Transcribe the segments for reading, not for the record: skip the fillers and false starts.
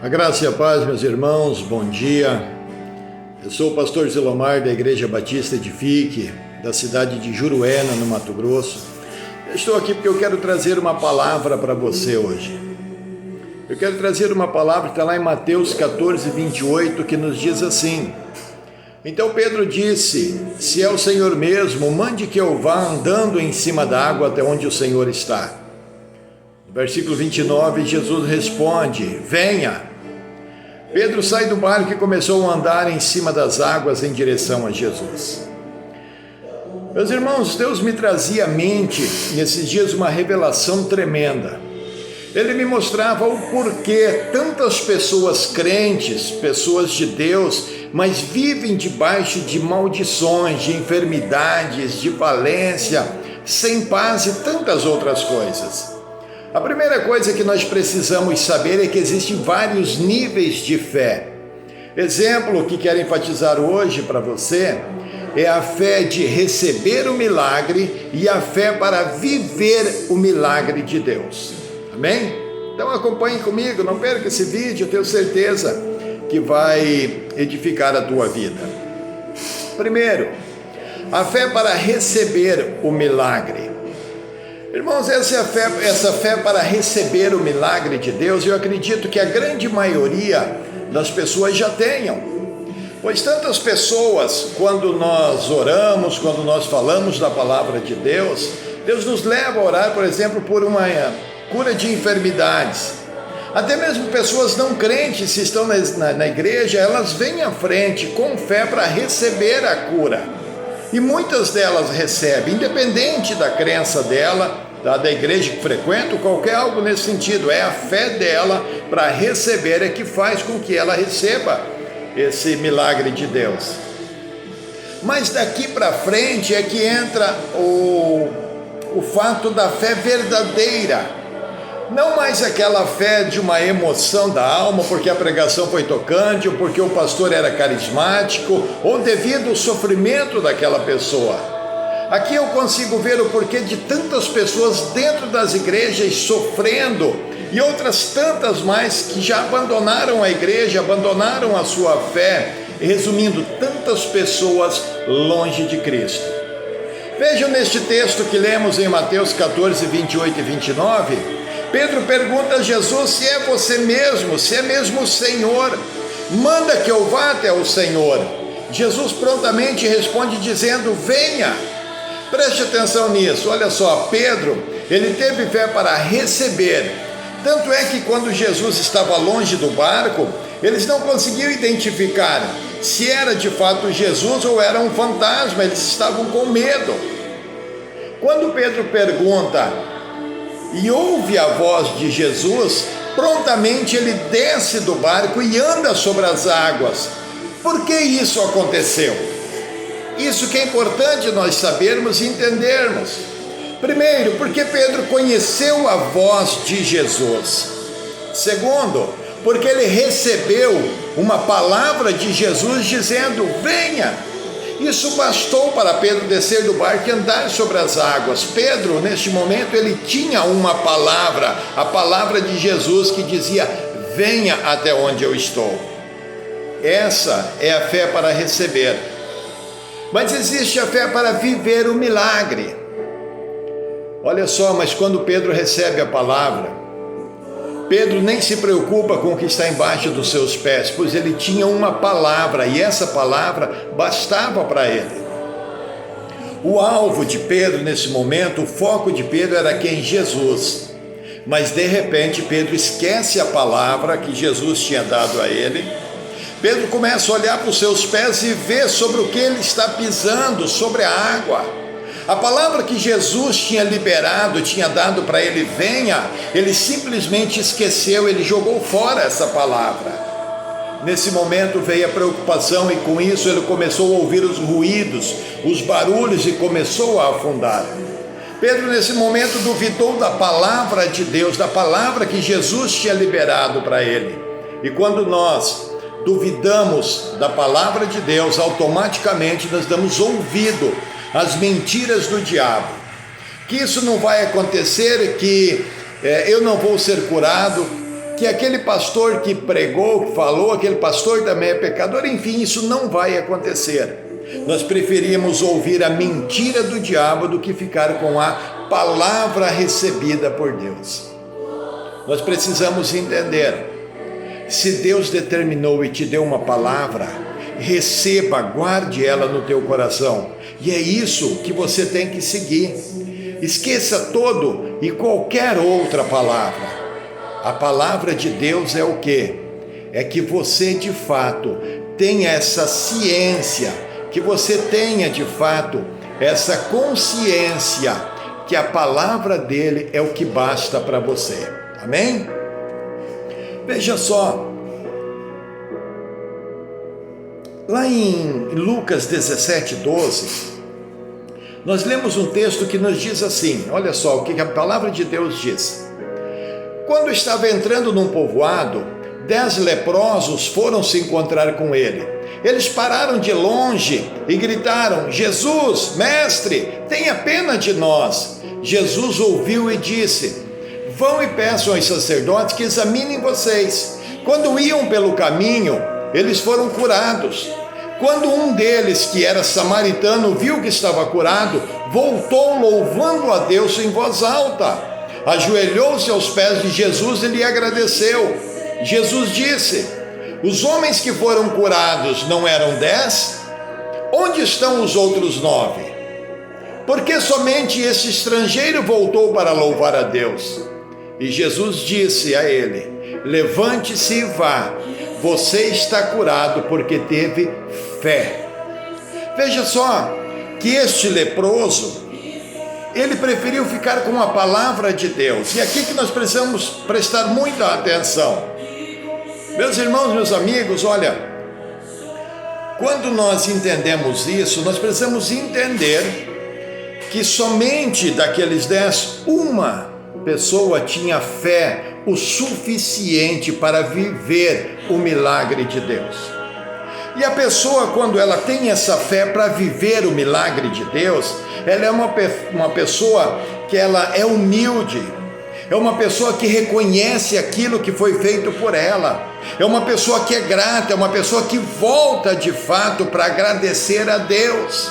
A graça e a paz, meus irmãos, bom dia. Eu sou o pastor Zilomar da Igreja Batista Edifique, da cidade de Juruena, no Mato Grosso. Eu estou aqui porque eu quero trazer uma palavra para você hoje. Eu quero trazer uma palavra que está lá em Mateus 14, 28, que nos diz assim: Então Pedro disse, se é o Senhor mesmo, mande que eu vá andando em cima da água até onde o Senhor está. Versículo 29, Jesus responde, venha. Pedro sai do barco e começou a andar em cima das águas em direção a Jesus. Meus irmãos, Deus me trazia à mente nesses dias uma revelação tremenda. Ele me mostrava o porquê tantas pessoas crentes, pessoas de Deus, mas vivem debaixo de maldições, de enfermidades, de falência, sem paz e tantas outras coisas. A primeira coisa que nós precisamos saber é que existem vários níveis de fé. Exemplo que quero enfatizar hoje para você é a fé de receber o milagre e a fé para viver o milagre de Deus. Amém? Então acompanhe comigo, não perca esse vídeo, eu tenho certeza que vai edificar a tua vida. Primeiro, a fé para receber o milagre. Irmãos, essa fé para receber o milagre de Deus, eu acredito que a grande maioria das pessoas já tenham. Pois tantas pessoas, quando nós oramos, quando nós falamos da palavra de Deus, Deus nos leva a orar, por exemplo, por uma cura de enfermidades. Até mesmo pessoas não crentes, se estão na igreja, elas vêm à frente com fé para receber a cura. E muitas delas recebem, independente da crença dela, da igreja que frequenta, ou qualquer algo nesse sentido. É a fé dela para receber é que faz com que ela receba esse milagre de Deus. Mas daqui para frente é que entra o fato da fé verdadeira. Não mais aquela fé de uma emoção da alma, porque a pregação foi tocante, ou porque o pastor era carismático, ou devido ao sofrimento daquela pessoa. Aqui eu consigo ver o porquê de tantas pessoas dentro das igrejas sofrendo, e outras tantas mais que já abandonaram a igreja, abandonaram a sua fé, resumindo, tantas pessoas longe de Cristo. Vejam neste texto que lemos em Mateus 14, 28 e 29, Pedro pergunta a Jesus se é você mesmo, se é mesmo o Senhor, manda que eu vá até o Senhor. Jesus prontamente responde dizendo, venha. Preste atenção nisso, olha só, Pedro, ele teve fé para receber, tanto é que quando Jesus estava longe do barco, eles não conseguiam identificar se era de fato Jesus ou era um fantasma, eles estavam com medo. Quando Pedro pergunta e ouve a voz de Jesus, prontamente ele desce do barco e anda sobre as águas. Por que isso aconteceu? Isso que é importante nós sabermos e entendermos. Primeiro, porque Pedro conheceu a voz de Jesus. Segundo, porque ele recebeu uma palavra de Jesus dizendo, venha. Isso bastou para Pedro descer do barco e andar sobre as águas. Pedro, neste momento, ele tinha uma palavra, a palavra de Jesus que dizia, venha até onde eu estou. Essa é a fé para receber. Mas existe a fé para viver o milagre. Olha só, mas quando Pedro recebe a palavra, Pedro nem se preocupa com o que está embaixo dos seus pés, pois ele tinha uma palavra e essa palavra bastava para ele. O alvo de Pedro nesse momento, o foco de Pedro era quem? Jesus. Mas de repente Pedro esquece a palavra que Jesus tinha dado a ele. Pedro começa a olhar para os seus pés e vê sobre o que ele está pisando, sobre a água. A palavra que Jesus tinha liberado, tinha dado para ele, venha, ele simplesmente esqueceu, ele jogou fora essa palavra. Nesse momento veio a preocupação e com isso ele começou a ouvir os ruídos, os barulhos e começou a afundar. Pedro nesse momento duvidou da palavra de Deus, da palavra que Jesus tinha liberado para ele. E quando nós duvidamos da palavra de Deus, automaticamente nós damos ouvido às mentiras do diabo. Que isso não vai acontecer, que eu não vou ser curado, que aquele pastor que pregou, que falou, aquele pastor também é pecador, enfim, isso não vai acontecer. Nós preferimos ouvir a mentira do diabo do que ficar com a palavra recebida por Deus. Nós precisamos entender, se Deus determinou e te deu uma palavra, receba, guarde ela no teu coração, e é isso que você tem que seguir. Esqueça todo e qualquer outra palavra. A palavra de Deus é o quê? É que você de fato tenha essa ciência, que você tenha de fato essa consciência que a palavra dele é o que basta para você. Amém? Veja só, lá em Lucas 17:12, nós lemos um texto que nos diz assim, olha só o que a palavra de Deus diz. Quando estava entrando num povoado, 10 leprosos foram se encontrar com ele. Eles pararam de longe e gritaram: Jesus, mestre, tenha pena de nós. Jesus ouviu e disse: vão e peçam aos sacerdotes que examinem vocês. Quando iam pelo caminho, eles foram curados. Quando um deles, que era samaritano, viu que estava curado, voltou louvando a Deus em voz alta. Ajoelhou-se aos pés de Jesus e lhe agradeceu. Jesus disse: os homens que foram curados não eram 10? Onde estão os outros 9? Porque somente esse estrangeiro voltou para louvar a Deus? E Jesus disse a ele: levante-se e vá, você está curado porque teve fé. Veja só que este leproso, ele preferiu ficar com a palavra de Deus. E aqui que nós precisamos prestar muita atenção. Meus irmãos, meus amigos, olha, quando nós entendemos isso, nós precisamos entender que somente daqueles 10, uma pessoa tinha fé o suficiente para viver o milagre de Deus. E a pessoa, quando ela tem essa fé para viver o milagre de Deus, ela é uma pessoa que ela é humilde, é uma pessoa que reconhece aquilo que foi feito por ela, é uma pessoa que é grata, é uma pessoa que volta de fato para agradecer a Deus.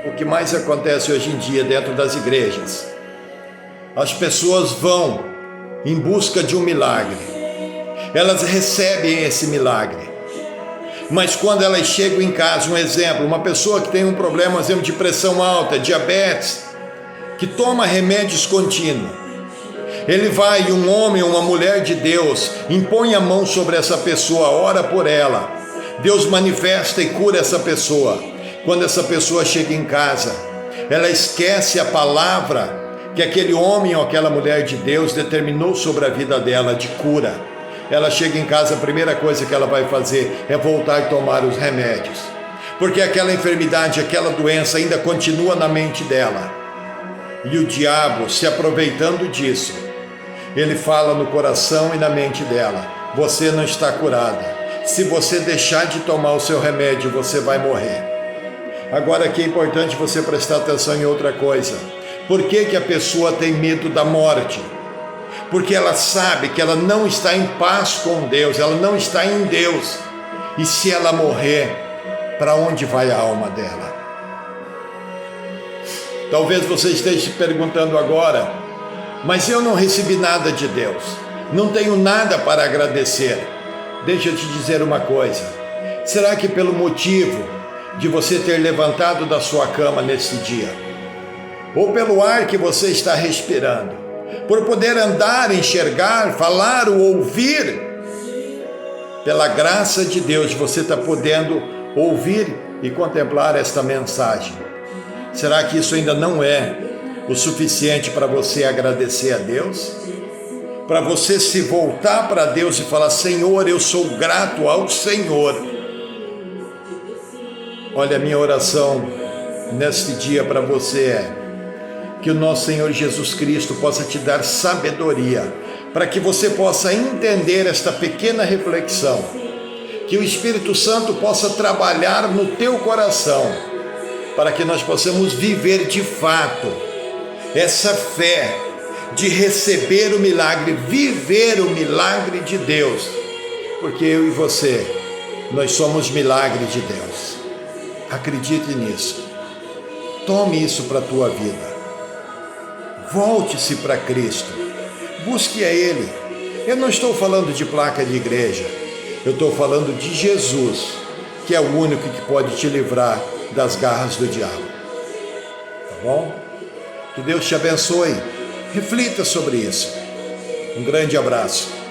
O que mais acontece hoje em dia dentro das igrejas? As pessoas vão em busca de um milagre, elas recebem esse milagre, mas quando elas chegam em casa, um exemplo, uma pessoa que tem um problema, por exemplo, de pressão alta, diabetes, que toma remédios contínuos, ele vai, um homem, uma mulher de Deus, impõe a mão sobre essa pessoa, ora por ela, Deus manifesta e cura essa pessoa. Quando essa pessoa chega em casa, ela esquece a palavra que aquele homem ou aquela mulher de Deus determinou sobre a vida dela de cura. Ela chega em casa, a primeira coisa que ela vai fazer é voltar a tomar os remédios, porque aquela enfermidade, aquela doença ainda continua na mente dela. E o diabo, se aproveitando disso, ele fala no coração e na mente dela: você não está curada, se você deixar de tomar o seu remédio, você vai morrer. Agora aqui é importante você prestar atenção em outra coisa. Por que a pessoa tem medo da morte? Porque ela sabe que ela não está em paz com Deus, ela não está em Deus. E se ela morrer, para onde vai a alma dela? Talvez você esteja se perguntando agora: mas eu não recebi nada de Deus, não tenho nada para agradecer. Deixa eu te dizer uma coisa: será que pelo motivo de você ter levantado da sua cama nesse dia, ou pelo ar que você está respirando, por poder andar, enxergar, falar ou ouvir, pela graça de Deus você está podendo ouvir e contemplar esta mensagem? Será que isso ainda não é o suficiente para você agradecer a Deus? Para você se voltar para Deus e falar: Senhor, eu sou grato ao Senhor. Olha, a minha oração neste dia para você é que o nosso Senhor Jesus Cristo possa te dar sabedoria, para que você possa entender esta pequena reflexão, que o Espírito Santo possa trabalhar no teu coração, para que nós possamos viver de fato essa fé, de receber o milagre, viver o milagre de Deus, porque eu e você, nós somos milagre de Deus. Acredite nisso. Tome isso para a tua vida. Volte-se para Cristo. Busque a Ele. Eu não estou falando de placa de igreja. Eu estou falando de Jesus, que é o único que pode te livrar das garras do diabo. Tá bom? Que Deus te abençoe. Reflita sobre isso. Um grande abraço.